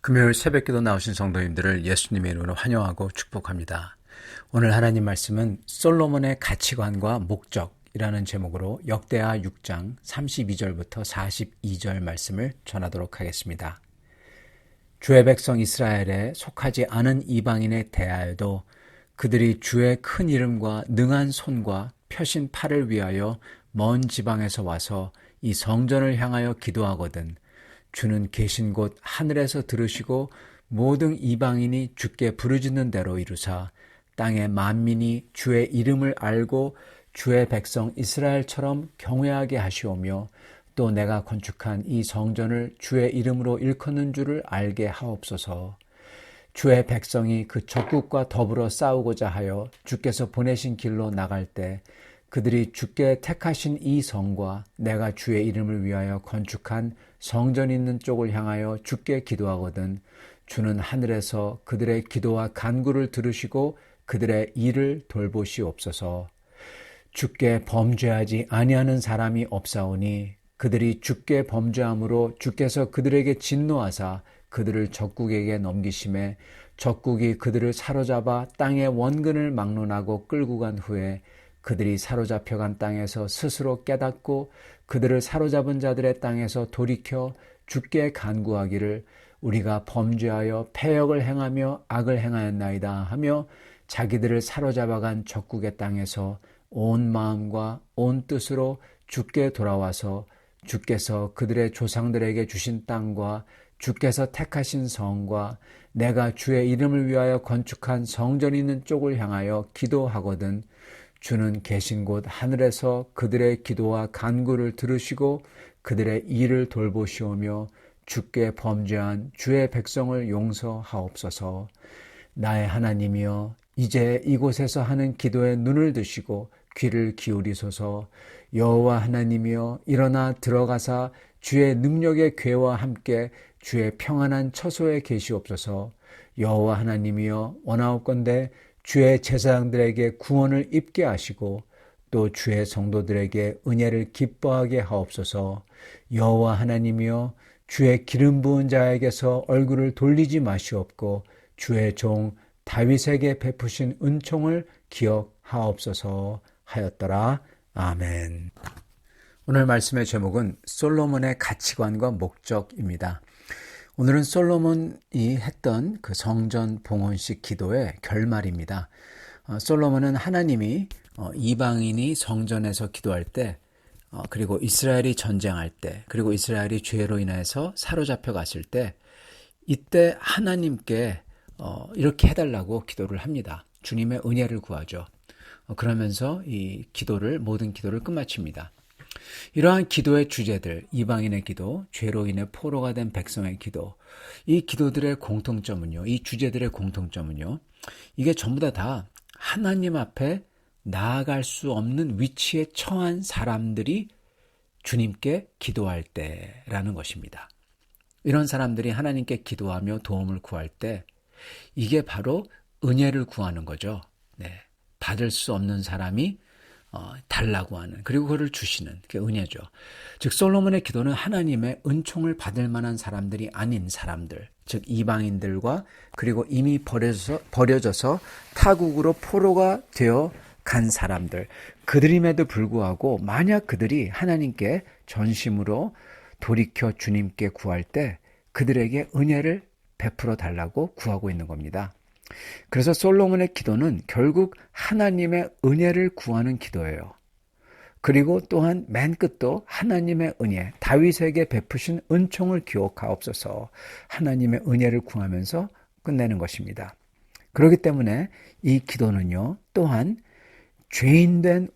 금요일 새벽기도 나오신 성도님들을 예수님의 이름으로 환영하고 축복합니다. 오늘 하나님 말씀은 솔로몬의 가치관과 목적이라는 제목으로 역대하 6장 32절부터 42절 말씀을 전하도록 하겠습니다. 주의 백성 이스라엘에 속하지 않은 이방인에 대하여도 그들이 주의 큰 이름과 능한 손과 펴신 팔을 위하여 먼 지방에서 와서 이 성전을 향하여 기도하거든 주는 계신 곳 하늘에서 들으시고 모든 이방인이 주께 부르짖는 대로 이루사 땅의 만민이 주의 이름을 알고 주의 백성 이스라엘처럼 경외하게 하시오며 또 내가 건축한 이 성전을 주의 이름으로 일컫는 줄을 알게 하옵소서. 주의 백성이 그 적국과 더불어 싸우고자 하여 주께서 보내신 길로 나갈 때 그들이 주께 택하신 이 성과 내가 주의 이름을 위하여 건축한 성전 있는 쪽을 향하여 주께 기도하거든 주는 하늘에서 그들의 기도와 간구를 들으시고 그들의 일을 돌보시옵소서. 주께 범죄하지 아니하는 사람이 없사오니 그들이 주께 범죄함으로 주께서 그들에게 진노하사 그들을 적국에게 넘기심에 적국이 그들을 사로잡아 땅의 원근을 막론하고 끌고 간 후에 그들이 사로잡혀간 땅에서 스스로 깨닫고 그들을 사로잡은 자들의 땅에서 돌이켜 주께 간구하기를 우리가 범죄하여 패역을 행하며 악을 행하였나이다 하며 자기들을 사로잡아간 적국의 땅에서 온 마음과 온 뜻으로 주께 돌아와서 주께서 그들의 조상들에게 주신 땅과 주께서 택하신 성과 내가 주의 이름을 위하여 건축한 성전 있는 쪽을 향하여 기도하거든 주는 계신 곳 하늘에서 그들의 기도와 간구를 들으시고 그들의 일을 돌보시오며 주께 범죄한 주의 백성을 용서하옵소서. 나의 하나님이여 이제 이곳에서 하는 기도에 눈을 드시고 귀를 기울이소서. 여호와 하나님이여 일어나 들어가사 주의 능력의 궤와 함께 주의 평안한 처소에 계시옵소서. 여호와 하나님이여 원하옵건대 주의 제사장들에게 구원을 입게 하시고 또 주의 성도들에게 은혜를 기뻐하게 하옵소서. 여호와 하나님이여 주의 기름 부은 자에게서 얼굴을 돌리지 마시옵고 주의 종 다윗에게 베푸신 은총을 기억하옵소서 하였더라. 아멘. 오늘 말씀의 제목은 솔로몬의 가치관과 목적입니다. 오늘은 솔로몬이 했던 그 성전 봉헌식 기도의 결말입니다. 솔로몬은 하나님이 이방인이 성전에서 기도할 때 그리고 이스라엘이 전쟁할 때 그리고 이스라엘이 죄로 인해서 사로잡혀 갔을 때 이때 하나님께 이렇게 해달라고 기도를 합니다. 주님의 은혜를 구하죠. 그러면서 이 모든 기도를 끝마칩니다. 이러한 기도의 주제들, 이방인의 기도, 죄로 인해 포로가 된 백성의 기도, 이 기도들의 공통점은요, 이 주제들의 공통점은요, 이게 전부 다 하나님 앞에 나아갈 수 없는 위치에 처한 사람들이 주님께 기도할 때라는 것입니다. 이런 사람들이 하나님께 기도하며 도움을 구할 때 이게 바로 은혜를 구하는 거죠. 네, 받을 수 없는 사람이 달라고 하는, 그리고 그를 주시는 게 은혜죠. 즉 솔로몬의 기도는 하나님의 은총을 받을 만한 사람들이 아닌 사람들, 즉 이방인들과 그리고 이미 버려져서 타국으로 포로가 되어 간 사람들, 그들임에도 불구하고 만약 그들이 하나님께 전심으로 돌이켜 주님께 구할 때 그들에게 은혜를 베풀어 달라고 구하고 있는 겁니다. 그래서 솔로몬의 기도는 결국 하나님의 은혜를 구하는 기도예요. 그리고 또한 맨 끝도 하나님의 은혜, 다윗에게 베푸신 은총을 기억하옵소서, 하나님의 은혜를 구하면서 끝내는 것입니다. 그렇기 때문에 이 기도는요, 또한 죄인된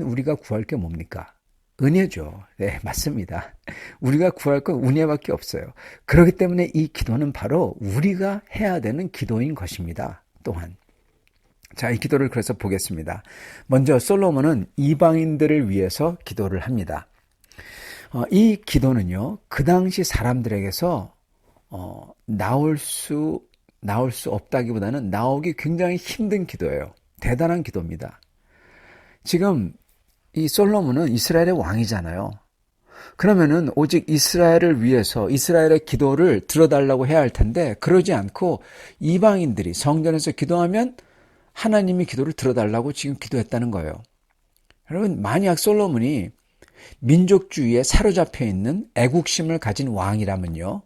우리가 구할 게 뭡니까? 은혜죠. 네, 맞습니다. 우리가 구할 건 은혜밖에 없어요. 그렇기 때문에 이 기도는 바로 우리가 해야 되는 기도인 것입니다. 또한. 자, 이 기도를 그래서 보겠습니다. 먼저 솔로몬은 이방인들을 위해서 기도를 합니다. 이 기도는요, 그 당시 사람들에게서 나올 수 없다기보다는 나오기 굉장히 힘든 기도예요. 대단한 기도입니다. 지금 이 솔로몬은 이스라엘의 왕이잖아요. 그러면은 오직 이스라엘을 위해서 이스라엘의 기도를 들어달라고 해야 할 텐데 그러지 않고 이방인들이 성전에서 기도하면 하나님이 기도를 들어달라고 지금 기도했다는 거예요. 여러분, 만약 솔로몬이 민족주의에 사로잡혀 있는 애국심을 가진 왕이라면요,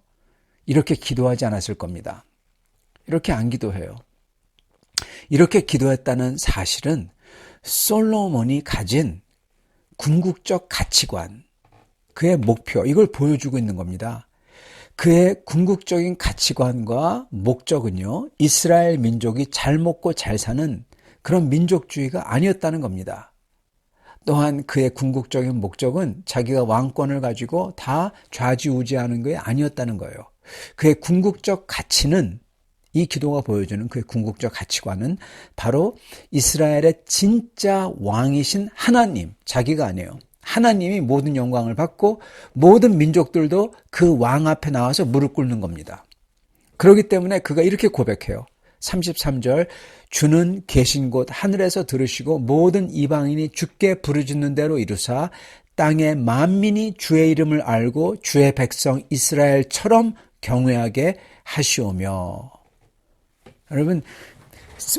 이렇게 기도하지 않았을 겁니다. 이렇게 안 기도해요. 이렇게 기도했다는 사실은 솔로몬이 가진 궁극적 가치관, 그의 목표, 이걸 보여주고 있는 겁니다. 그의 궁극적인 가치관과 목적은요, 이스라엘 민족이 잘 먹고 잘 사는 그런 민족주의가 아니었다는 겁니다. 또한 그의 궁극적인 목적은 자기가 왕권을 가지고 다 좌지우지하는 게 아니었다는 거예요. 그의 궁극적 가치는, 이 기도가 보여주는 그의 궁극적 가치관은 바로 이스라엘의 진짜 왕이신 하나님, 자기가 아니에요. 하나님이 모든 영광을 받고 모든 민족들도 그 왕 앞에 나와서 무릎 꿇는 겁니다. 그렇기 때문에 그가 이렇게 고백해요. 33절, 주는 계신 곳 하늘에서 들으시고 모든 이방인이 주께 부르짖는 대로 이루사 땅의 만민이 주의 이름을 알고 주의 백성 이스라엘처럼 경외하게 하시오며. 여러분,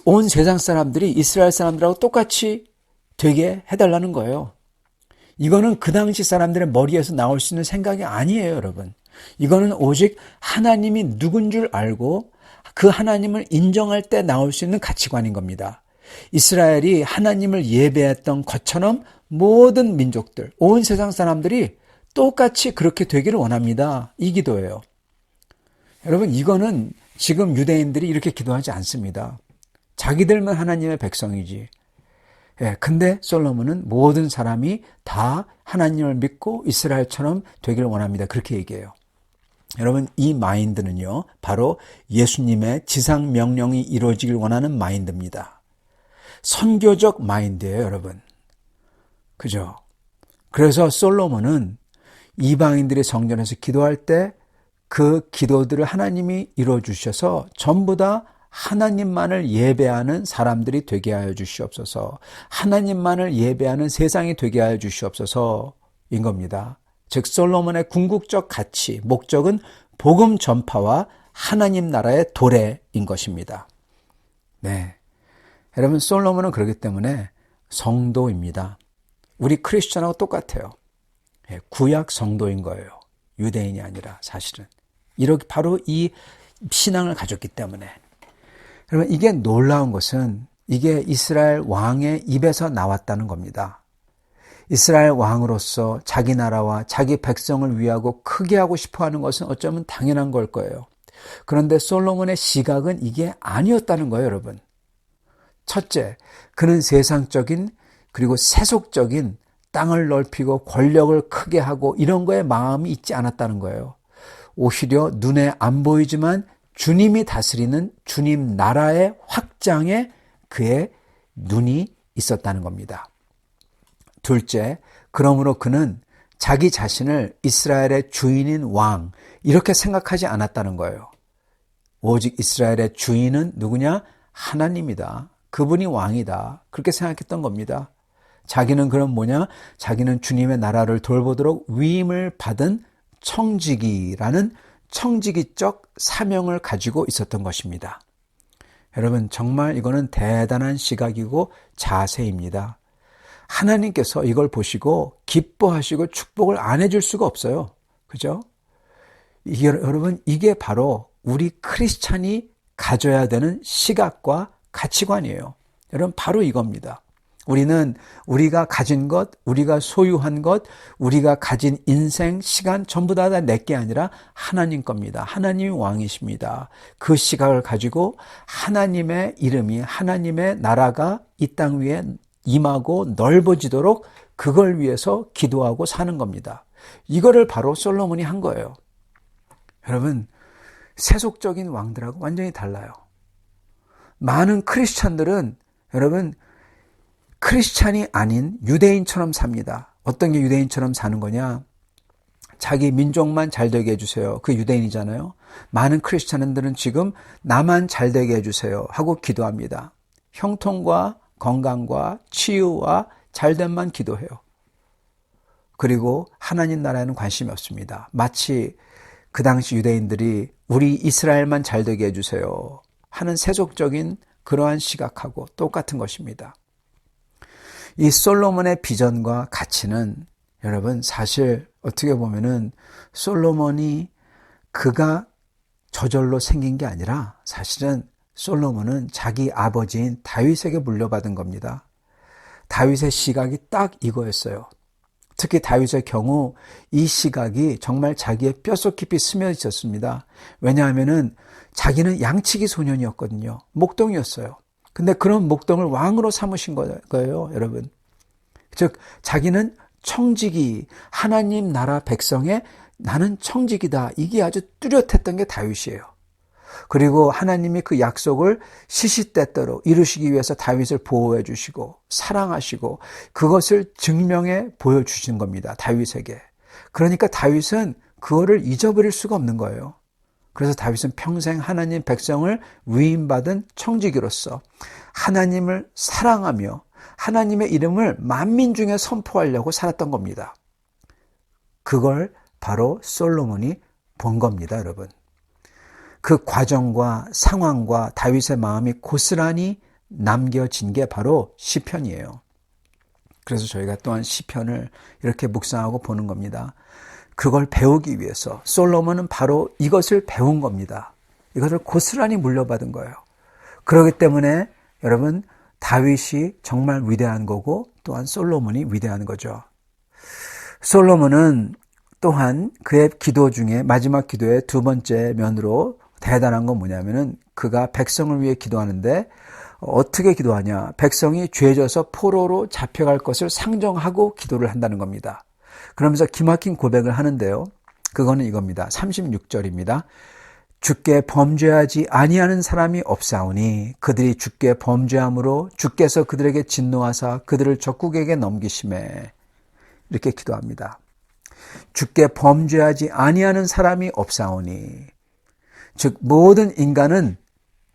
온 세상 사람들이 이스라엘 사람들하고 똑같이 되게 해달라는 거예요. 이거는 그 당시 사람들의 머리에서 나올 수 있는 생각이 아니에요, 여러분. 이거는 오직 하나님이 누군 줄 알고 그 하나님을 인정할 때 나올 수 있는 가치관인 겁니다. 이스라엘이 하나님을 예배했던 것처럼 모든 민족들, 온 세상 사람들이 똑같이 그렇게 되기를 원합니다. 이 기도예요. 여러분, 이거는 지금 유대인들이 이렇게 기도하지 않습니다. 자기들만 하나님의 백성이지. 근데 솔로몬은 모든 사람이 다 하나님을 믿고 이스라엘처럼 되기를 원합니다. 그렇게 얘기해요. 여러분, 이 마인드는요, 바로 예수님의 지상 명령이 이루어지길 원하는 마인드입니다. 선교적 마인드예요, 여러분. 그죠? 그래서 솔로몬은 이방인들이 성전에서 기도할 때 그 기도들을 하나님이 이루어주셔서 전부 다 하나님만을 예배하는 사람들이 되게 하여 주시옵소서, 하나님만을 예배하는 세상이 되게 하여 주시옵소서인 겁니다. 즉 솔로몬의 궁극적 가치, 목적은 복음 전파와 하나님 나라의 도래인 것입니다. 네, 여러분, 솔로몬은 그렇기 때문에 성도입니다. 우리 크리스천하고 똑같아요. 구약 성도인 거예요. 유대인이 아니라 사실은. 이렇게 바로 이 신앙을 가졌기 때문에. 여러분, 이게 놀라운 것은 이게 이스라엘 왕의 입에서 나왔다는 겁니다. 이스라엘 왕으로서 자기 나라와 자기 백성을 위하고 크게 하고 싶어 하는 것은 어쩌면 당연한 걸 거예요. 그런데 솔로몬의 시각은 이게 아니었다는 거예요, 여러분. 첫째, 그는 세상적인 그리고 세속적인 땅을 넓히고 권력을 크게 하고 이런 거에 마음이 있지 않았다는 거예요. 오히려 눈에 안 보이지만 주님이 다스리는 주님 나라의 확장에 그의 눈이 있었다는 겁니다. 둘째, 그러므로 그는 자기 자신을 이스라엘의 주인인 왕, 이렇게 생각하지 않았다는 거예요. 오직 이스라엘의 주인은 누구냐? 하나님이다. 그분이 왕이다. 그렇게 생각했던 겁니다. 자기는 그럼 뭐냐? 자기는 주님의 나라를 돌보도록 위임을 받은 청지기라는 청지기적 사명을 가지고 있었던 것입니다. 여러분, 정말 이거는 대단한 시각이고 자세입니다. 하나님께서 이걸 보시고 기뻐하시고 축복을 안 해줄 수가 없어요. 그죠? 여러분, 이게 바로 우리 크리스찬이 가져야 되는 시각과 가치관이에요. 여러분, 바로 이겁니다. 우리는 우리가 가진 것, 우리가 소유한 것, 우리가 가진 인생, 시간 전부 다 내게 아니라 하나님 겁니다. 하나님이 왕이십니다. 그 시각을 가지고 하나님의 이름이, 하나님의 나라가 이 땅 위에 임하고 넓어지도록 그걸 위해서 기도하고 사는 겁니다. 이거를 바로 솔로몬이 한 거예요. 여러분, 세속적인 왕들하고 완전히 달라요. 많은 크리스찬들은 여러분 크리스찬이 아닌 유대인처럼 삽니다. 어떤 게 유대인처럼 사는 거냐? 자기 민족만 잘 되게 해주세요. 그 유대인이잖아요. 많은 크리스찬들은 지금 나만 잘 되게 해주세요 하고 기도합니다. 형통과 건강과 치유와 잘됨만 기도해요. 그리고 하나님 나라에는 관심이 없습니다. 마치 그 당시 유대인들이 우리 이스라엘만 잘 되게 해주세요 하는 세속적인 그러한 시각하고 똑같은 것입니다. 이 솔로몬의 비전과 가치는 여러분 사실 어떻게 보면은 솔로몬이 그가 저절로 생긴 게 아니라 사실은 솔로몬은 자기 아버지인 다윗에게 물려받은 겁니다. 다윗의 시각이 딱 이거였어요. 특히 다윗의 경우 이 시각이 정말 자기의 뼛속 깊이 스며 있었습니다. 왜냐하면은 자기는 양치기 소년이었거든요. 목동이었어요. 근데 그런 목동을 왕으로 삼으신 거예요, 여러분. 즉 자기는 청지기, 하나님 나라 백성의 나는 청지기다. 이게 아주 뚜렷했던 게 다윗이에요. 그리고 하나님이 그 약속을 시시때때로 이루시기 위해서 다윗을 보호해 주시고 사랑하시고 그것을 증명해 보여주신 겁니다. 다윗에게. 그러니까 다윗은 그거를 잊어버릴 수가 없는 거예요. 그래서 다윗은 평생 하나님 백성을 위임받은 청지기로서 하나님을 사랑하며 하나님의 이름을 만민 중에 선포하려고 살았던 겁니다. 그걸 바로 솔로몬이 본 겁니다, 여러분. 그 과정과 상황과 다윗의 마음이 고스란히 남겨진 게 바로 시편이에요. 그래서 저희가 또한 시편을 이렇게 묵상하고 보는 겁니다. 그걸 배우기 위해서 솔로몬은 바로 이것을 배운 겁니다. 이것을 고스란히 물려받은 거예요. 그렇기 때문에 여러분 다윗이 정말 위대한 거고 또한 솔로몬이 위대한 거죠. 솔로몬은 또한 그의 기도 중에 마지막 기도의 두 번째 면으로 대단한 건 뭐냐면은 그가 백성을 위해 기도하는데 어떻게 기도하냐? 백성이 죄져서 포로로 잡혀갈 것을 상정하고 기도를 한다는 겁니다. 그러면서 기막힌 고백을 하는데요. 그거는 이겁니다. 36절입니다. 주께 범죄하지 아니하는 사람이 없사오니 그들이 주께 범죄함으로 주께서 그들에게 진노하사 그들을 적국에게 넘기심에 이렇게 기도합니다. 주께 범죄하지 아니하는 사람이 없사오니 즉 모든 인간은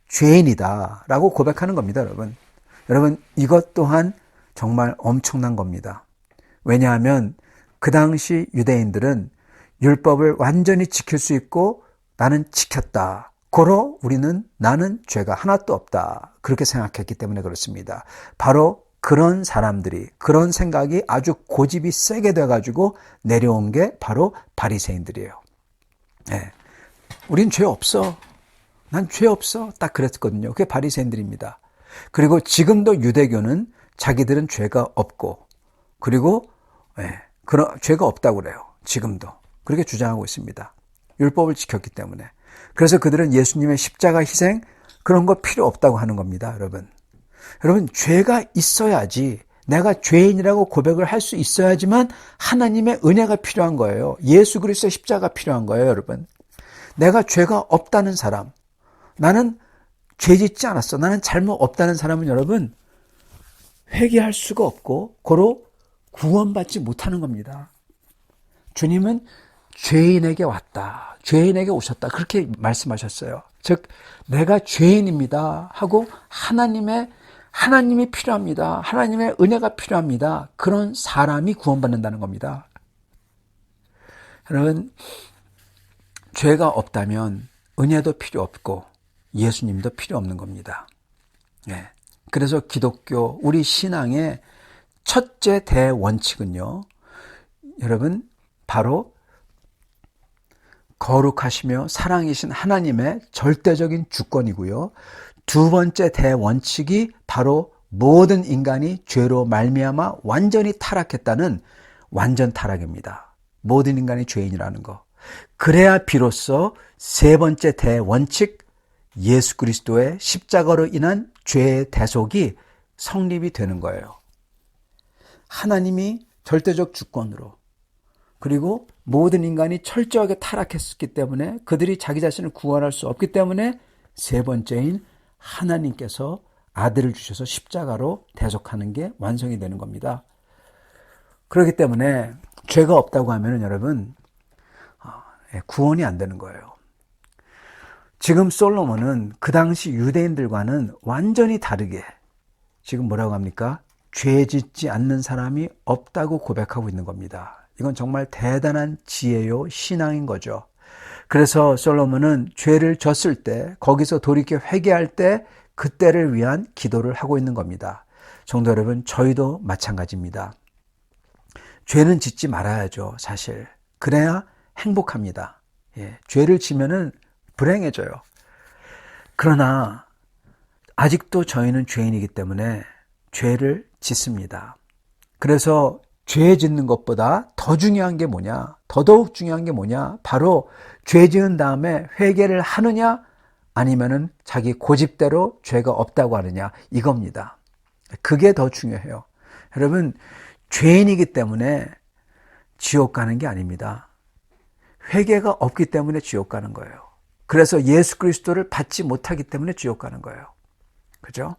죄인이다 라고 고백하는 겁니다. 여러분 이것 또한 정말 엄청난 겁니다. 왜냐하면 그 당시 유대인들은 율법을 완전히 지킬 수 있고 나는 지켰다. 고로 나는 죄가 하나도 없다. 그렇게 생각했기 때문에 그렇습니다. 바로 그런 사람들이 그런 생각이 아주 고집이 세게 돼가지고 내려온 게 바로 바리새인들이에요. 네. 우린 죄 없어. 난 죄 없어. 딱 그랬거든요. 그게 바리새인들입니다. 그리고 지금도 유대교는 자기들은 죄가 없고 그리고 그런 죄가 없다고 그래요. 지금도. 그렇게 주장하고 있습니다. 율법을 지켰기 때문에. 그래서 그들은 예수님의 십자가 희생 그런 거 필요 없다고 하는 겁니다. 여러분 죄가 있어야지 내가 죄인이라고 고백을 할 수 있어야지만 하나님의 은혜가 필요한 거예요. 예수 그리스도의 십자가가 필요한 거예요. 여러분. 내가 죄가 없다는 사람 나는 죄 짓지 않았어. 나는 잘못 없다는 사람은 여러분 회개할 수가 없고 고로 구원받지 못하는 겁니다. 주님은 죄인에게 왔다. 죄인에게 오셨다. 그렇게 말씀하셨어요. 즉 내가 죄인입니다 하고 하나님이 필요합니다. 하나님의 은혜가 필요합니다. 그런 사람이 구원받는다는 겁니다. 여러분 죄가 없다면 은혜도 필요 없고 예수님도 필요 없는 겁니다. 네. 그래서 기독교 우리 신앙의 첫째 대원칙은요. 여러분 바로 거룩하시며 사랑이신 하나님의 절대적인 주권이고요. 두 번째 대원칙이 바로 모든 인간이 죄로 말미암아 완전히 타락했다는 완전 타락입니다. 모든 인간이 죄인이라는 거. 그래야 비로소 세 번째 대원칙 예수 그리스도의 십자가로 인한 죄의 대속이 성립이 되는 거예요. 하나님이 절대적 주권으로 그리고 모든 인간이 철저하게 타락했기 때문에 그들이 자기 자신을 구원할 수 없기 때문에 세 번째인 하나님께서 아들을 주셔서 십자가로 대속하는 게 완성이 되는 겁니다. 그렇기 때문에 죄가 없다고 하면 여러분 구원이 안 되는 거예요. 지금 솔로몬은 그 당시 유대인들과는 완전히 다르게 지금 뭐라고 합니까? 죄 짓지 않는 사람이 없다고 고백하고 있는 겁니다. 이건 정말 대단한 지혜요, 신앙인 거죠. 그래서 솔로몬은 죄를 졌을 때, 거기서 돌이켜 회개할 때 그때를 위한 기도를 하고 있는 겁니다. 성도 여러분, 저희도 마찬가지입니다. 죄는 짓지 말아야죠, 사실. 그래야 행복합니다. 죄를 지면은 불행해져요. 그러나 아직도 저희는 죄인이기 때문에 죄를 짓습니다. 그래서 죄 짓는 것보다 더 중요한 게 뭐냐? 더더욱 중요한 게 뭐냐? 바로 죄 지은 다음에 회개를 하느냐? 아니면은 자기 고집대로 죄가 없다고 하느냐? 이겁니다. 그게 더 중요해요. 여러분, 죄인이기 때문에 지옥 가는 게 아닙니다. 회개가 없기 때문에 지옥 가는 거예요. 그래서 예수 그리스도를 받지 못하기 때문에 지옥 가는 거예요. 그죠?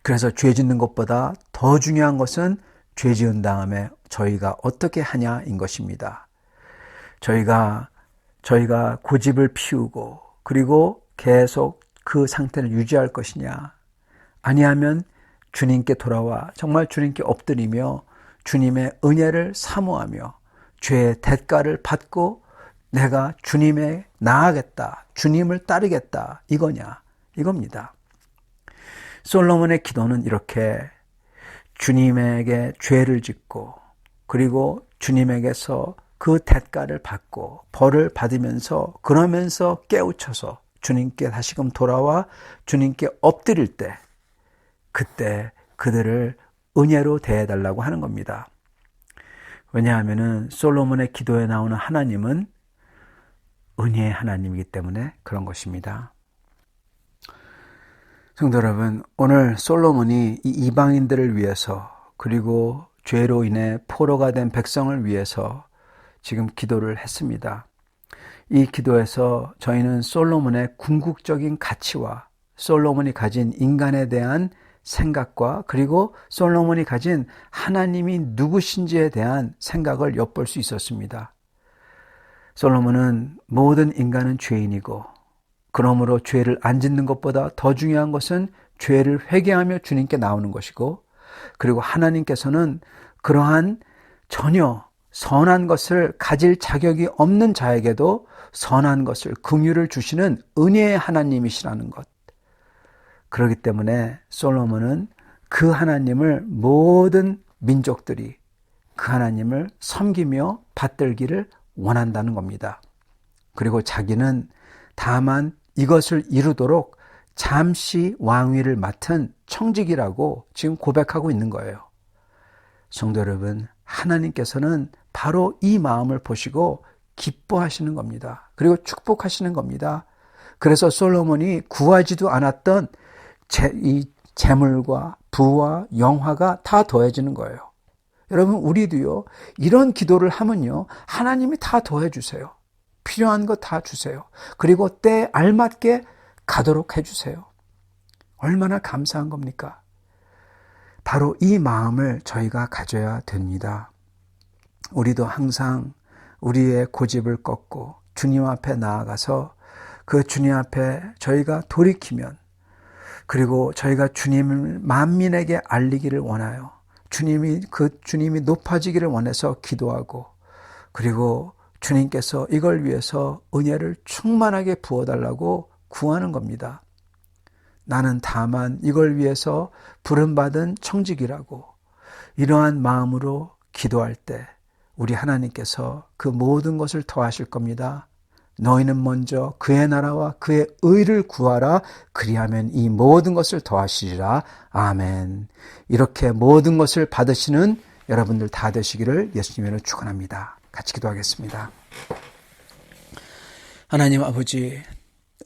그래서 죄 짓는 것보다 더 중요한 것은 죄 지은 다음에 저희가 어떻게 하냐인 것입니다. 저희가 고집을 피우고 그리고 계속 그 상태를 유지할 것이냐, 아니하면 주님께 돌아와 정말 주님께 엎드리며 주님의 은혜를 사모하며 죄의 대가를 받고 내가 주님에 나아가겠다, 주님을 따르겠다, 이겁니다. 솔로몬의 기도는 이렇게 주님에게 죄를 짓고 그리고 주님에게서 그 대가를 받고 벌을 받으면서 그러면서 깨우쳐서 주님께 다시금 돌아와 주님께 엎드릴 때, 그때 그들을 은혜로 대해달라고 하는 겁니다. 왜냐하면 솔로몬의 기도에 나오는 하나님은 은혜의 하나님이기 때문에 그런 것입니다. 성도 여러분, 오늘 솔로몬이 이 이방인들을 위해서 그리고 죄로 인해 포로가 된 백성을 위해서 지금 기도를 했습니다. 이 기도에서 저희는 솔로몬의 궁극적인 가치와 솔로몬이 가진 인간에 대한 생각과 그리고 솔로몬이 가진 하나님이 누구신지에 대한 생각을 엿볼 수 있었습니다. 솔로몬은 모든 인간은 죄인이고 그러므로 죄를 안 짓는 것보다 더 중요한 것은 죄를 회개하며 주님께 나오는 것이고, 그리고 하나님께서는 그러한 전혀 선한 것을 가질 자격이 없는 자에게도 선한 것을, 긍휼을 주시는 은혜의 하나님이시라는 것. 그렇기 때문에 솔로몬은 그 하나님을 모든 민족들이 그 하나님을 섬기며 받들기를 원한다는 겁니다. 그리고 자기는 다만 이것을 이루도록 잠시 왕위를 맡은 청직이라고 지금 고백하고 있는 거예요. 성도 여러분, 하나님께서는 바로 이 마음을 보시고 기뻐하시는 겁니다. 그리고 축복하시는 겁니다. 그래서 솔로몬이 구하지도 않았던 이 재물과 부와 영화가 다 더해지는 거예요. 여러분, 우리도요, 이런 기도를 하면요, 하나님이 다 더해주세요. 필요한 거 다 주세요. 그리고 때에 알맞게 가도록 해주세요. 얼마나 감사한 겁니까? 바로 이 마음을 저희가 가져야 됩니다. 우리도 항상 우리의 고집을 꺾고 주님 앞에 나아가서 그 주님 앞에 저희가 돌이키면, 그리고 저희가 주님을 만민에게 알리기를 원하여 주님이 높아지기를 원해서 기도하고, 그리고 주님께서 이걸 위해서 은혜를 충만하게 부어달라고 구하는 겁니다. 나는 다만 이걸 위해서 부름받은 청직이라고, 이러한 마음으로 기도할 때 우리 하나님께서 그 모든 것을 더하실 겁니다. 너희는 먼저 그의 나라와 그의 의를 구하라. 그리하면 이 모든 것을 더하시리라. 아멘. 이렇게 모든 것을 받으시는 여러분들 다 되시기를 예수님으로 축원합니다. 같이 기도하겠습니다. 하나님 아버지,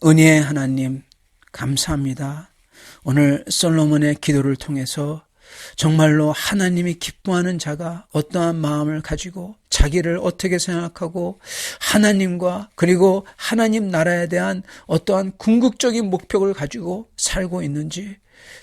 은혜의 하나님, 감사합니다. 오늘 솔로몬의 기도를 통해서 정말로 하나님이 기뻐하는 자가 어떠한 마음을 가지고 자기를 어떻게 생각하고 하나님과 그리고 하나님 나라에 대한 어떠한 궁극적인 목표를 가지고 살고 있는지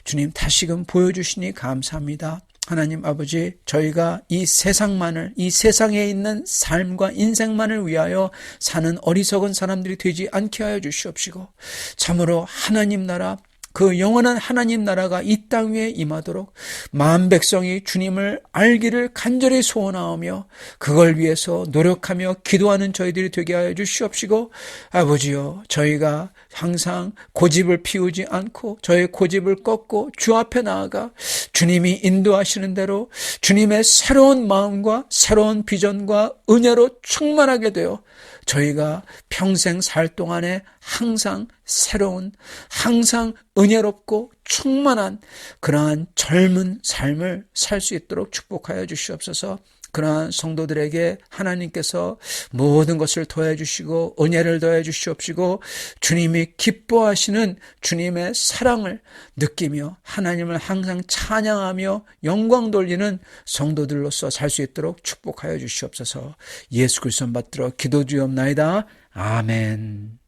주님 다시금 보여주시니 감사합니다. 하나님 아버지, 저희가 이 세상에 있는 삶과 인생만을 위하여 사는 어리석은 사람들이 되지 않게 하여 주시옵시고, 참으로 하나님 나라, 그 영원한 하나님 나라가 이 땅 위에 임하도록 만 백성이 주님을 알기를 간절히 소원하오며 그걸 위해서 노력하며 기도하는 저희들이 되게 하여 주시옵시고, 아버지요, 저희가 항상 고집을 피우지 않고 저의 고집을 꺾고 주 앞에 나아가 주님이 인도하시는 대로 주님의 새로운 마음과 새로운 비전과 은혜로 충만하게 되어 저희가 평생 살 동안에 항상 새로운, 항상 은혜롭고 충만한 그러한 젊은 삶을 살 수 있도록 축복하여 주시옵소서. 그러한 성도들에게 하나님께서 모든 것을 더해 주시고 은혜를 더해 주시옵시고 주님이 기뻐하시는 주님의 사랑을 느끼며 하나님을 항상 찬양하며 영광 돌리는 성도들로서 살 수 있도록 축복하여 주시옵소서. 예수 그리스도 받들어 기도드리옵나이다. 아멘.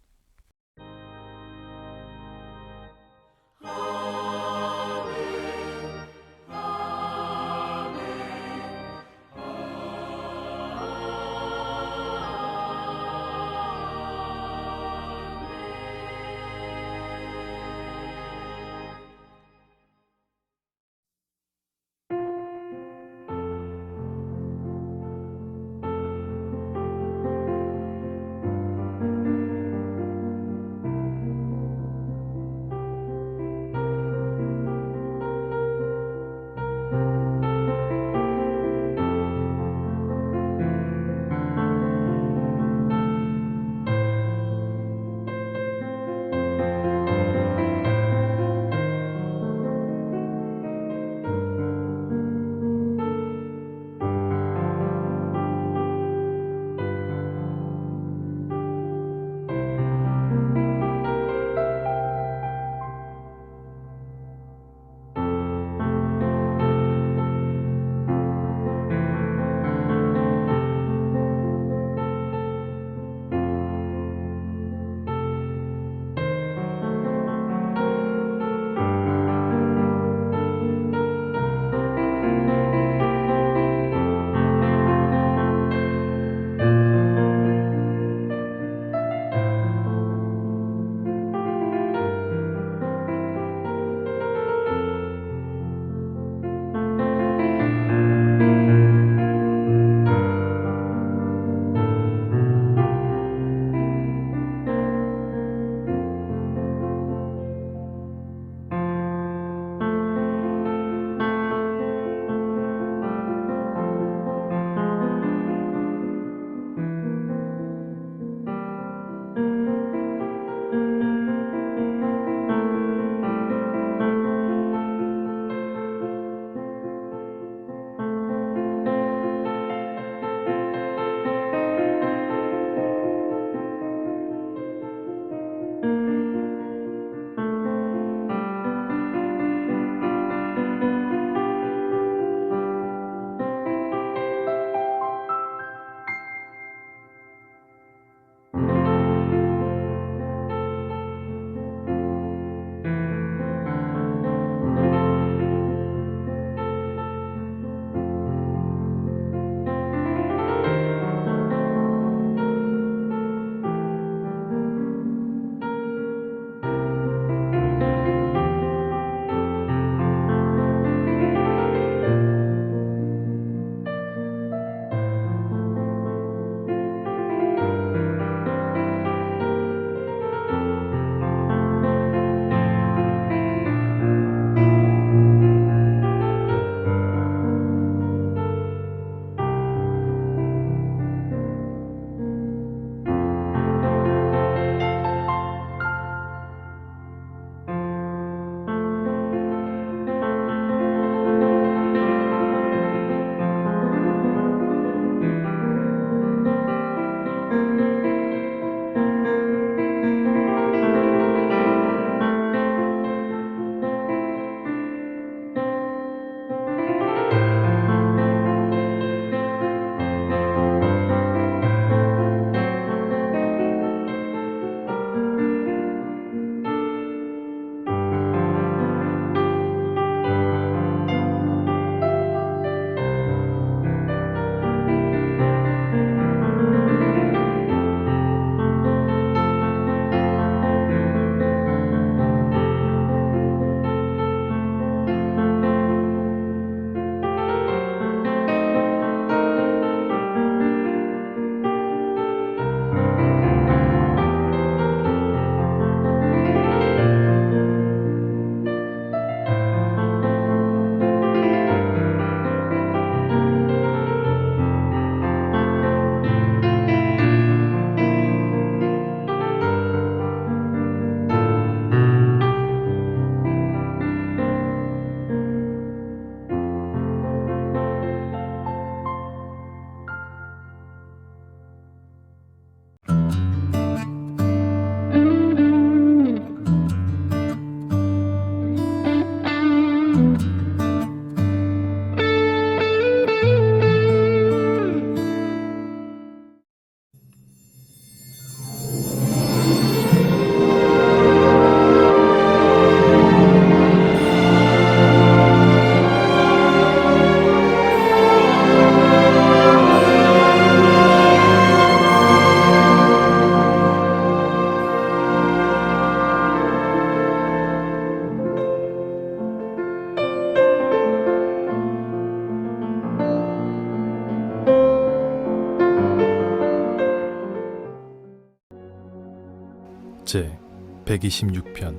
제 126편.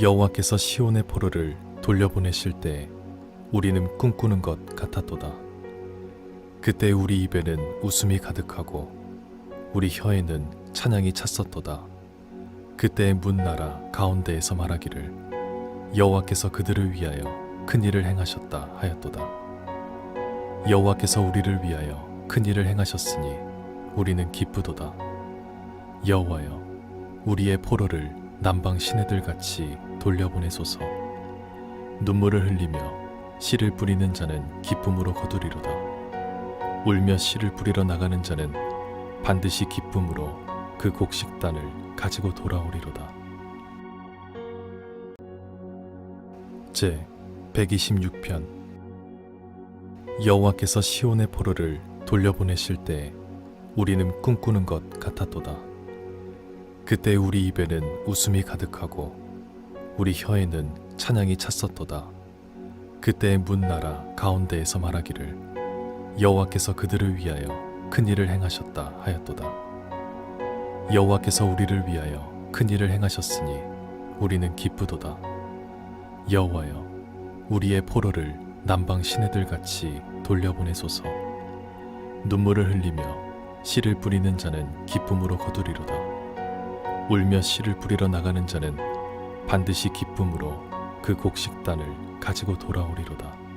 여호와께서 시온의 포로를 돌려보내실 때 우리는 꿈꾸는 것 같았도다. 그때 우리 입에는 웃음이 가득하고 우리 혀에는 찬양이 찼었도다. 그때 문나라 가운데에서 말하기를 여호와께서 그들을 위하여 큰 일을 행하셨다 하였도다. 여호와께서 우리를 위하여 큰 일을 행하셨으니 우리는 기쁘도다. 여호와여, 우리의 포로를 남방 시내들 같이 돌려보내소서. 눈물을 흘리며 씨를 뿌리는 자는 기쁨으로 거두리로다. 울며 씨를 뿌리러 나가는 자는 반드시 기쁨으로 그 곡식단을 가지고 돌아오리로다. 제 126편. 여호와께서 시온의 포로를 돌려보내실 때 우리는 꿈꾸는 것 같았도다. 그때 우리 입에는 웃음이 가득하고 우리 혀에는 찬양이 찼었도다. 그때 문나라 가운데에서 말하기를 여호와께서 그들을 위하여 큰 일을 행하셨다 하였도다. 여호와께서 우리를 위하여 큰 일을 행하셨으니 우리는 기쁘도다. 여호와여, 우리의 포로를 남방 시내들 같이 돌려보내소서. 눈물을 흘리며 씨를 뿌리는 자는 기쁨으로 거두리로다. 울며 씨를 뿌리러 나가는 자는 반드시 기쁨으로 그 곡식단을 가지고 돌아오리로다.